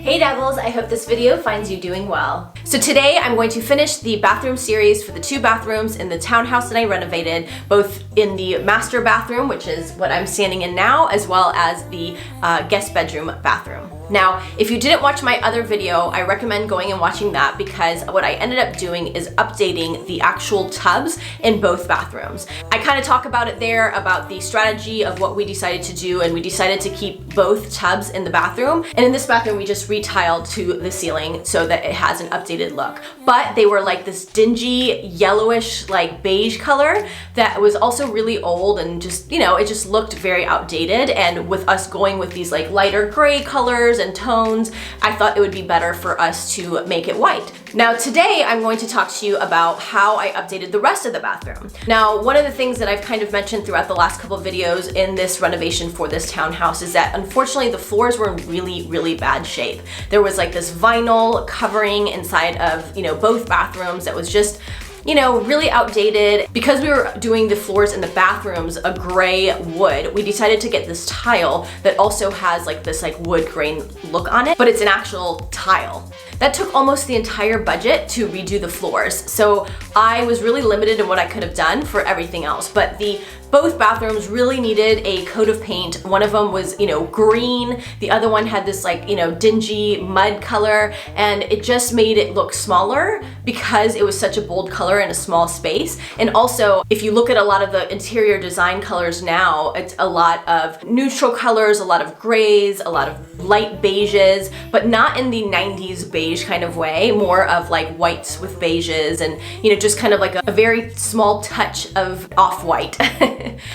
Hey Dabbles, I hope this video finds you doing well. So today I'm going to finish the bathroom series for the 2 bathrooms in the townhouse that I renovated, both in the master bathroom, which is what I'm standing in now, as well as the guest bedroom bathroom. Now, if you didn't watch my other video, I recommend going and watching that because what I ended up doing is updating the actual tubs in both bathrooms. I kind of talk about it there, about the strategy of what we decided to do, and we decided to keep both tubs in the bathroom. And in this bathroom, we just retiled to the ceiling so that it has an updated look. But they were like this dingy, yellowish, like beige color that was also really old and just, you know, it just looked very outdated. And with us going with these like lighter gray colors and tones, I thought it would be better for us to make it white. Now today I'm going to talk to you about how I updated the rest of the bathroom. Now, one of the things that I've kind of mentioned throughout the last couple of videos in this renovation for this townhouse is that unfortunately the floors were in really bad shape. There was like this vinyl covering inside of, you know, both bathrooms that was just, you know, really outdated. Because we were doing the floors in the bathrooms a gray wood, we decided to get this tile that also has like this like wood grain look on it, but it's an actual tile. That took almost the entire budget to redo the floors. So I was really limited in what I could have done for everything else, but both bathrooms really needed a coat of paint. One of them was, you know, green. The other one had this like, you know, dingy mud color, and it just made it look smaller because it was such a bold color in a small space. And also, if you look at a lot of the interior design colors now, it's a lot of neutral colors, a lot of grays, a lot of light beiges, but not in the 90s beige kind of way, more of like whites with beiges and, you know, just kind of like a very small touch of off-white.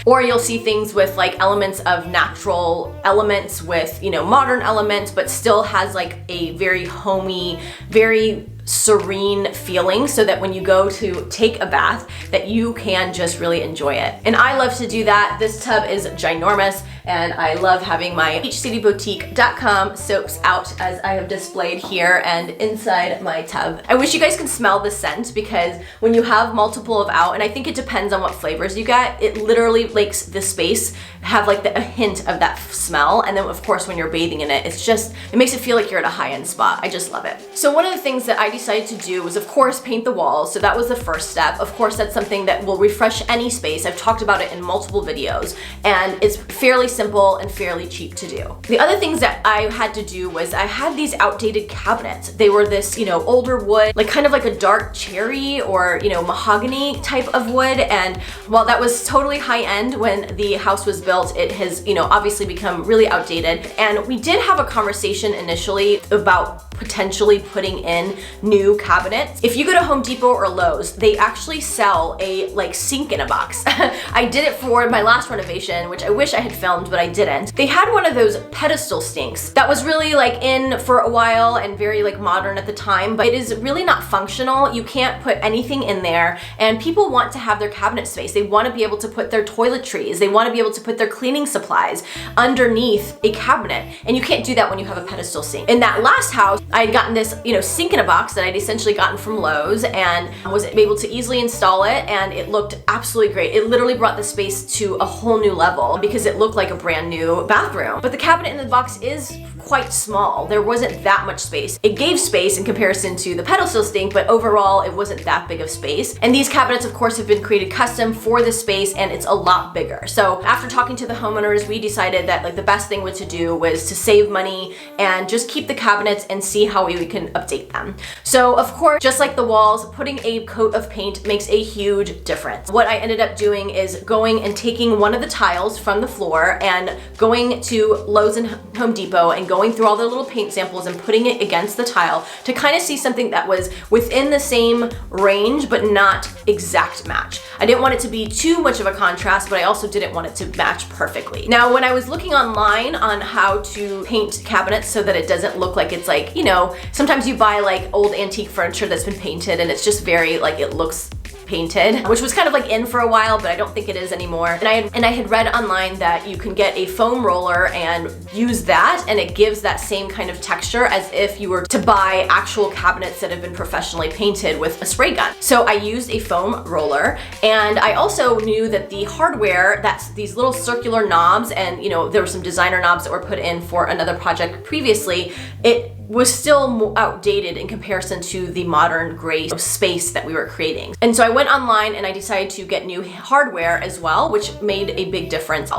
Or you'll see things with like elements of natural elements with, you know, modern elements, but still has like a very homey, very serene feeling, so that when you go to take a bath that you can just really enjoy it. And I love to do that. This tub is ginormous, and I love having my beachcityboutique.com soaps out, as I have displayed here and inside my tub. I wish you guys could smell the scent, because when you have multiple of out, and I think it depends on what flavors you get, it literally makes the space have like a hint of that smell. And then of course when you're bathing in it, it makes it feel like you're at a high-end spa. I just love it. So one of the things that I decided to do was, of course, paint the walls. So that was the first step. Of course, that's something that will refresh any space. I've talked about it in multiple videos, and it's fairly simple and fairly cheap to do. The other things that I had to do was I had these outdated cabinets. They were this, you know, older wood, like kind of like a dark cherry or, you know, mahogany type of wood. And while that was totally high end when the house was built, it has, you know, obviously become really outdated. And we did have a conversation initially about potentially putting in new cabinets. If you go to Home Depot or Lowe's, they actually sell a like sink in a box. I did it for my last renovation, which I wish I had filmed, but I didn't. They had one of those pedestal sinks that was really like in for a while and very like modern at the time, but it is really not functional. You can't put anything in there, and people want to have their cabinet space. They want to be able to put their toiletries, they want to be able to put their cleaning supplies underneath a cabinet, and you can't do that when you have a pedestal sink. In that last house, I had gotten this, you know, sink in a box that I'd essentially gotten from Lowe's, and was able to easily install it, and it looked absolutely great. It literally brought the space to a whole new level because it looked like a brand new bathroom. But the cabinet in the box is quite small. There wasn't that much space. It gave space in comparison to the pedestal sink, but overall it wasn't that big of space. And these cabinets, of course, have been created custom for this space, and it's a lot bigger. So after talking to the homeowners, we decided that like the best thing to do was to save money and just keep the cabinets and see how we can update them. So of course, just like the walls, putting a coat of paint makes a huge difference. What I ended up doing is going and taking one of the tiles from the floor and going to Lowe's and Home Depot and going through all the little paint samples and putting it against the tile to kind of see something that was within the same range but not exact match. I didn't want it to be too much of a contrast, but I also didn't want it to match perfectly. Now, when I was looking online on how to paint cabinets so that it doesn't look like it's like, you know, sometimes you buy like old antique furniture that's been painted and it's just very like, it looks painted, which was kind of like in for a while, but I don't think it is anymore. And I had read online that you can get a foam roller and use that, and it gives that same kind of texture as if you were to buy actual cabinets that have been professionally painted with a spray gun. So I used a foam roller, and I also knew that the hardware, that's these little circular knobs, and you know, there were some designer knobs that were put in for another project previously, it was still outdated in comparison to the modern gray space that we were creating. And so I went online and I decided to get new hardware as well, which made a big difference.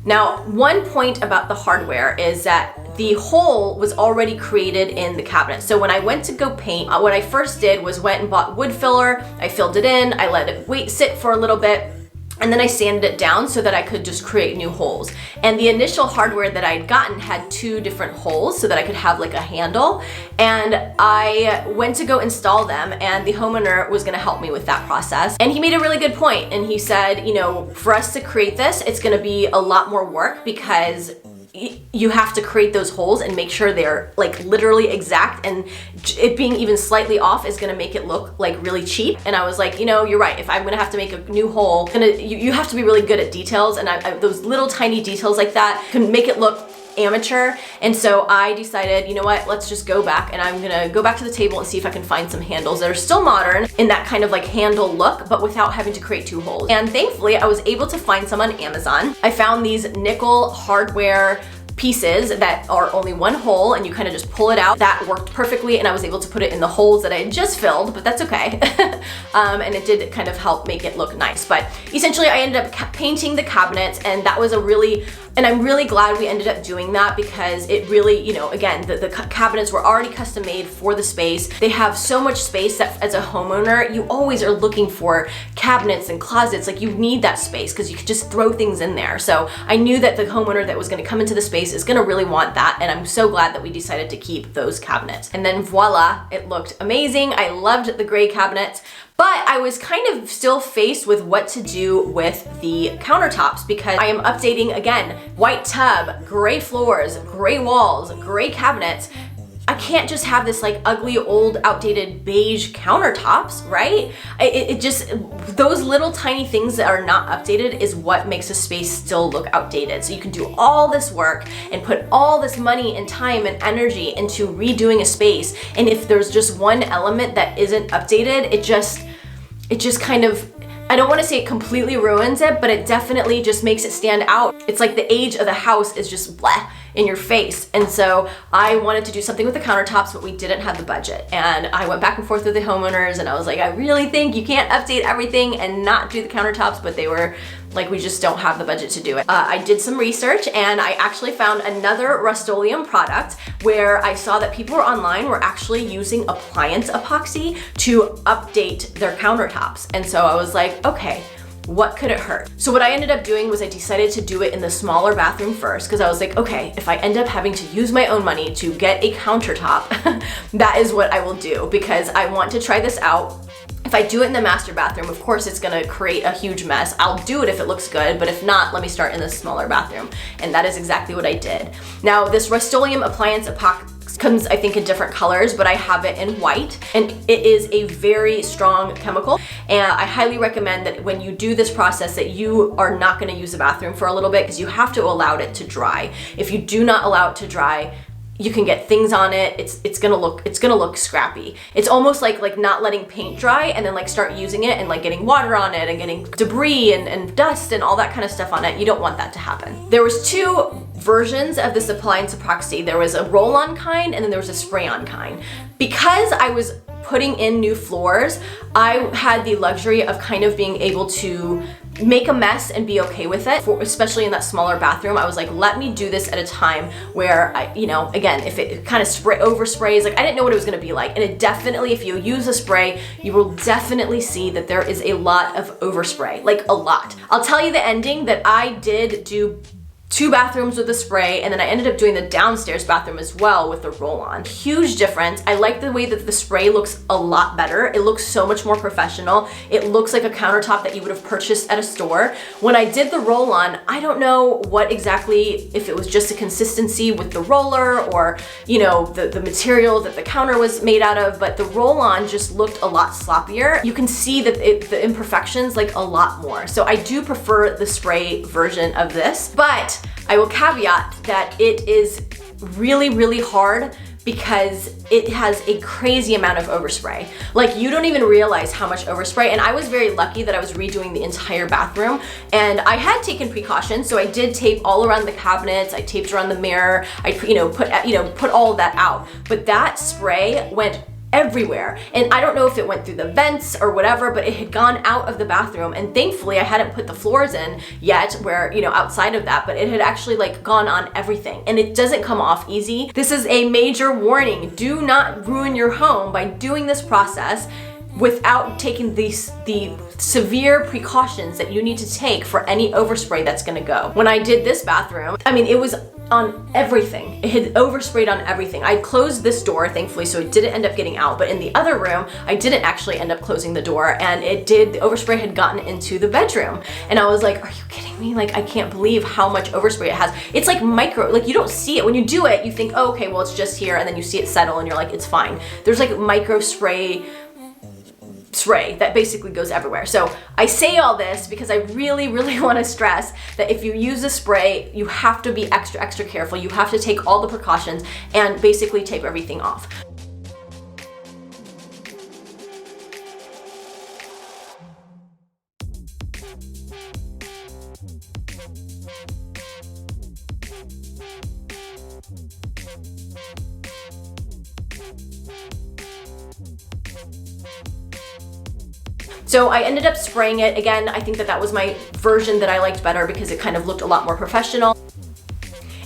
Now, one point about the hardware is that the hole was already created in the cabinet. So when I went to go paint, what I first did was went and bought wood filler, I filled it in, I let it sit for a little bit, and then I sanded it down so that I could just create new holes. And the initial hardware that I'd gotten had 2 different holes so that I could have like a handle. And I went to go install them, and the homeowner was gonna help me with that process. And he made a really good point, and he said, you know, for us to create this, it's gonna be a lot more work because you have to create those holes and make sure they're like literally exact, and it being even slightly off is gonna make it look like really cheap. And I was like, you know, you're right. If I'm gonna have to make a new hole, you have to be really good at details, and those little tiny details like that can make it look amateur. And so I decided, you know what, let's just go back, and I'm gonna go back to the table and see if I can find some handles that are still modern in that kind of like handle look, but without having to create 2 holes. And thankfully I was able to find some on Amazon. I found these nickel hardware pieces that are only 1 hole, and you kind of just pull it out. That worked perfectly, and I was able to put it in the holes that I had just filled, but that's okay. And it did kind of help make it look nice. But essentially I ended up painting the cabinets, and that was and I'm really glad we ended up doing that, because it really, you know, again, the cabinets were already custom made for the space. They have so much space that as a homeowner, you always are looking for cabinets and closets. Like, you need that space because you could just throw things in there. So I knew that the homeowner that was gonna come into the space is gonna really want that, and I'm so glad that we decided to keep those cabinets. And then voila, it looked amazing. I loved the gray cabinets. But I was kind of still faced with what to do with the countertops, because I am updating again, white tub, gray floors, gray walls, gray cabinets. I can't just have this like ugly, old, outdated beige countertops, right? It just, those little tiny things that are not updated is what makes a space still look outdated. So you can do all this work and put all this money and time and energy into redoing a space, and if there's just one element that isn't updated, it just kind of, I don't want to say it completely ruins it, but it definitely just makes it stand out. It's like the age of the house is just bleh in your face. And so I wanted to do something with the countertops, but we didn't have the budget. And I went back and forth with the homeowners, and I was like, I really think you can't update everything and not do the countertops, but they were like, we just don't have the budget to do it. I did some research, and I actually found another Rustoleum product where I saw that people online were actually using appliance epoxy to update their countertops. And so I was like, okay, what could it hurt? So what I ended up doing was I decided to do it in the smaller bathroom first, because I was like, okay, if I end up having to use my own money to get a countertop, that is what I will do, because I want to try this out. If I do it in the master bathroom, of course it's gonna create a huge mess. I'll do it if it looks good, but if not, let me start in the smaller bathroom. And that is exactly what I did. Now, this Rustoleum Appliance Epoxy comes, I think, in different colors, but I have it in white, and it is a very strong chemical. And I highly recommend that when you do this process that you are not gonna use the bathroom for a little bit, because you have to allow it to dry. If you do not allow it to dry, you can get things on it. It's gonna look scrappy. It's almost like not letting paint dry and then like start using it and like getting water on it and getting debris and dust and all that kind of stuff on it. You don't want that to happen. There was 2 versions of this appliance epoxy. There was a roll-on kind, and then there was a spray-on kind. Because I was putting in new floors, I had the luxury of kind of being able to make a mess and be okay with it, especially in that smaller bathroom. I was like, let me do this at a time where I, you know, again, if it kind of oversprays, like I didn't know what it was gonna be like. And it definitely, if you use a spray, you will definitely see that there is a lot of overspray, like a lot. I'll tell you the ending that I did do 2 bathrooms with the spray, and then I ended up doing the downstairs bathroom as well with the roll-on. Huge difference. I like the way that the spray looks a lot better. It looks so much more professional. It looks like a countertop that you would have purchased at a store. When I did the roll-on, I don't know what exactly, if it was just a consistency with the roller or, you know, the material that the counter was made out of, but the roll-on just looked a lot sloppier. You can see that the imperfections like a lot more. So I do prefer the spray version of this, but I will caveat that it is really, really hard because it has a crazy amount of overspray. Like, you don't even realize how much overspray. And I was very lucky that I was redoing the entire bathroom, and I had taken precautions. So I did tape all around the cabinets, I taped around the mirror, I put all of that out. But that spray went everywhere. And I don't know if it went through the vents or whatever, but it had gone out of the bathroom. And thankfully I hadn't put the floors in yet where, outside of that, but it had actually like gone on everything, and it doesn't come off easy. This is a major warning. Do not ruin your home by doing this process without taking the severe precautions that you need to take for any overspray that's gonna go. When I did this bathroom, it was on everything. It had oversprayed on everything. I closed this door, thankfully, so it didn't end up getting out, but in the other room, I didn't actually end up closing the door, and the overspray had gotten into the bedroom. And I was like, are you kidding me? Like, I can't believe how much overspray it has. It's like micro, like you don't see it. When you do it, you think, oh, okay, well, it's just here, and then you see it settle, and you're like, it's fine. There's like micro spray that basically goes everywhere. So I say all this because I really, really want to stress that if you use a spray, you have to be extra, extra careful. You have to take all the precautions and basically tape everything off. So I ended up spraying it. Again, I think that was my version that I liked better because it kind of looked a lot more professional.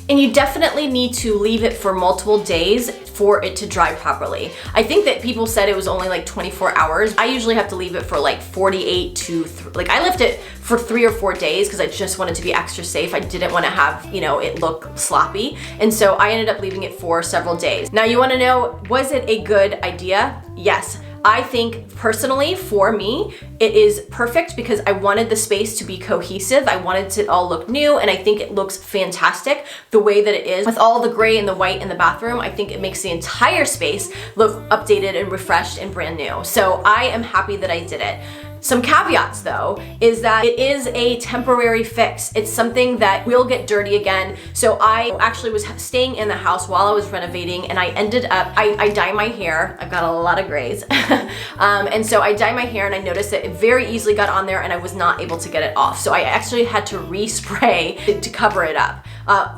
And you definitely need to leave it for multiple days for it to dry properly. I think that people said it was only like 24 hours. I usually have to leave it for like 48 to, I left it for 3 or 4 days because I just wanted to be extra safe. I didn't want to have, it look sloppy. And so I ended up leaving it for several days. Now you want to know, was it a good idea? Yes. I think personally, for me, it is perfect because I wanted the space to be cohesive. I wanted it to all look new, and I think it looks fantastic the way that it is. With all the gray and the white in the bathroom, I think it makes the entire space look updated and refreshed and brand new. So I am happy that I did it. Some caveats though, is that it is a temporary fix. It's something that will get dirty again. So I actually was staying in the house while I was renovating, and I ended up, I dye my hair. I've got a lot of grays. And so I dye my hair, and I noticed that it very easily got on there and I was not able to get it off. So I actually had to respray to cover it up.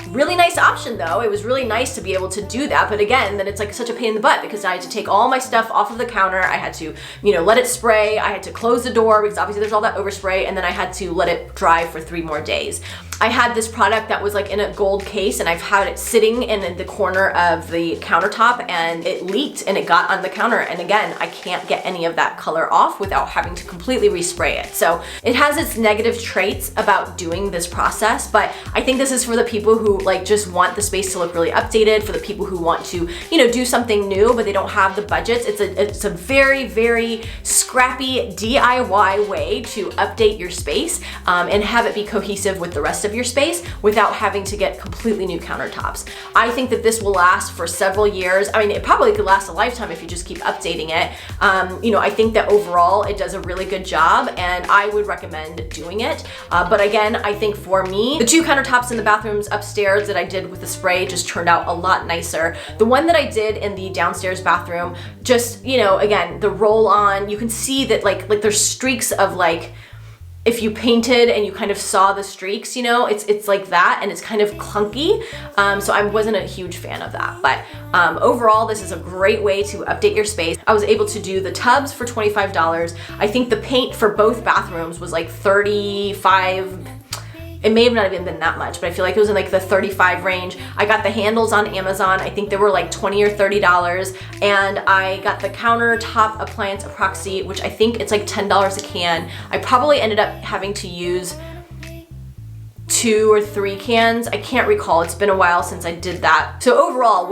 Really nice option though. It was really nice to be able to do that. But again, then it's like such a pain in the butt because I had to take all my stuff off of the counter. I had to, let it spray. I had to close the door because obviously there's all that overspray, and then I had to let it dry for 3 more days. I had this product that was like in a gold case, and I've had it sitting in the corner of the countertop, and it leaked and it got on the counter. And again, I can't get any of that color off without having to completely respray it. So it has its negative traits about doing this process, but I think this is for the people who just want the space to look really updated, for the people who want to, do something new, but they don't have the budgets. It's a very, very scrappy DIY way to update your space and have it be cohesive with the rest of your space without having to get completely new countertops. I think that this will last for several years. It probably could last a lifetime if you just keep updating it. I think that overall it does a really good job, and I would recommend doing it. But again, I think for me, the 2 countertops in the bathrooms upstairs that I did with the spray just turned out a lot nicer. The one that I did in the downstairs bathroom, just, again, the roll on, you can see that like there's streaks of if you painted and you kind of saw the streaks, it's like that, and it's kind of clunky. So I wasn't a huge fan of that. But overall, this is a great way to update your space. I was able to do the tubs for $25. I think the paint for both bathrooms was like $35. It may have not even been that much, but I feel like it was in like the $35 range. I got the handles on Amazon. I think they were like $20 or $30. And I got the Countertop Appliance Epoxy, which I think it's like $10 a can. I probably ended up having to use 2 or 3 cans. I can't recall. It's been a while since I did that. So overall,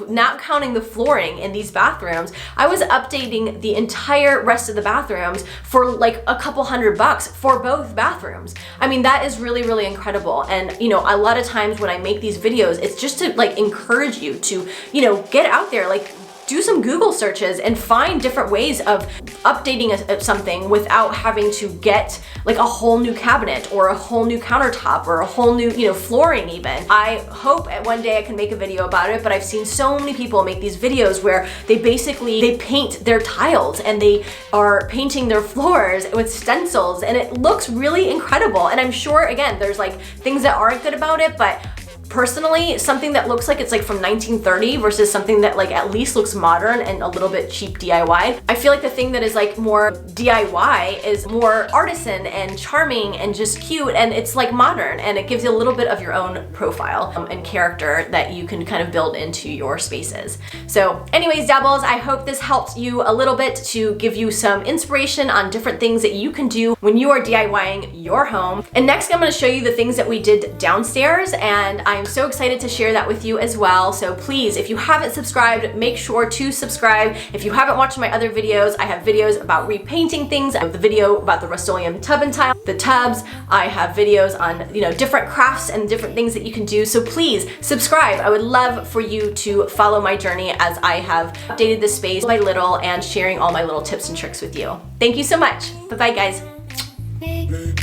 not counting the flooring in these bathrooms, I was updating the entire rest of the bathrooms for like a couple $100 for both bathrooms. That is really, really incredible. And a lot of times when I make these videos, it's just to encourage you to, get out there, do some Google searches and find different ways of updating something without having to get like a whole new cabinet or a whole new countertop or a whole new, you know, flooring even. I hope one day I can make a video about it, but I've seen so many people make these videos where they paint their tiles and they are painting their floors with stencils, and it looks really incredible. And I'm sure, again, there's like things that aren't good about it, but personally, something that looks like it's like from 1930 versus something that like at least looks modern and a little bit cheap DIY. I feel like the thing that is like more DIY is more artisan and charming and just cute, and it's like modern, and it gives you a little bit of your own profile and character that you can kind of build into your spaces. So anyways, Dabbles, I hope this helped you a little bit to give you some inspiration on different things that you can do when you are DIYing your home. And next I'm going to show you the things that we did downstairs, and I'm so excited to share that with you as well. So please, if you haven't subscribed, make sure to subscribe. If you haven't watched my other videos, I have videos about repainting things. I have the video about the Rustoleum tub and tile, the tubs. I have videos on, you know, different crafts and different things that you can do. So please subscribe. I would love for you to follow my journey as I have updated this space by little and sharing all my little tips and tricks with you. Thank you so much. Bye-bye, guys.